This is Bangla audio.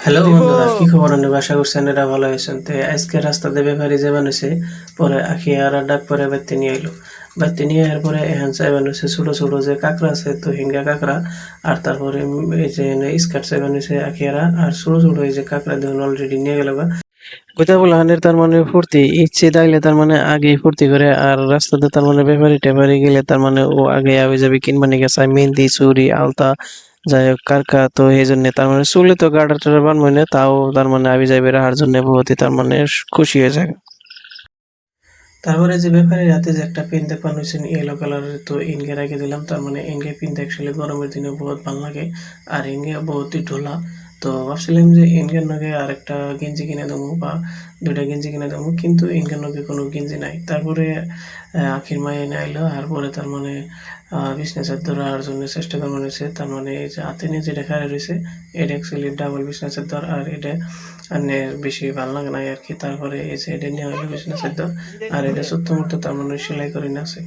হ্যালো দিব। বন্ধুরা, কি খবর? আমি আশা করছি এরা ভালো আছেন। তো আজকে রাস্তাতে ব্যাপারী যে বানাইছে, পরে আখি আর ডাক পরে বাড়তে নিয়ে এলো। বাড়তে নিয়ে আসার পরে এখান চাই বানাইছে ছোট ছোট যে কাঁকড়া আছে, তো হিঙ্গা কাঁকড়া। আর তারপরে এই যে স্কার্ট চাই বানাইছে আখিয়ারা, আর ছোট ছোট এই যে কাঁকড়া দেখুন অলরেডি নিয়ে গেল। কথা বলে হানের তার মানে ফুর্তি ইচ্ছে তাইলে তার মানে আগেই ফুর্তি করে, আর রাস্তাতে তার মানে ব্যাপারী ট্যাপারি গেলে তার মানে ও আগে আবে যাবে কিনবা নিয়ে গেছে মেহেন্দি চুড়ি আলতা, যাই হোক কারকা। তো এই জন্য তার মানে চুলে তো গাডার টাডার বানবই না, তাও তার মানে আবি যাবে রাহার জন্য বহুতই তার মানে খুশি হয়ে যায়। তারপরে যে ব্যাপারীর হাতে যে একটা পেন দেখলাম হচ্ছে ইয়েলো কালারের, তো ইনকে রেখে দিলাম। তার মানে ইনকে পিনতে অ্যাকচুয়ালি গরমের দিনে বহুত ভালো লাগে, আর ইনকে বহুতই ঢোলা। তো ভাবছিলাম যে ইনকের নগে আর একটা গেঞ্জি কিনে দেবো বা দুইটা গেঞ্জি কিনে দেবো, কিন্তু ইনকের নগে কোনো গেঞ্জি নাই। তারপরে আখির মা এনে আইলো, আর পরে তার মানে বিছনা চাদর আর জন্য চেষ্টা করা হয়েছে। তার মানে এই যে হাতে নিয়ে যেটা খাড়া রয়েছে, এটা অ্যাকচুয়ালি ডাবল বিছনা চাদর, আর এটা মানে বেশি ভালো লাগে না আর কি। তারপরে এই যে এটা নেওয়া হলো বিছনা চাদর, আর এটা ছোট্ট মতো তার মানে সেলাই করে নিয়ে আছে।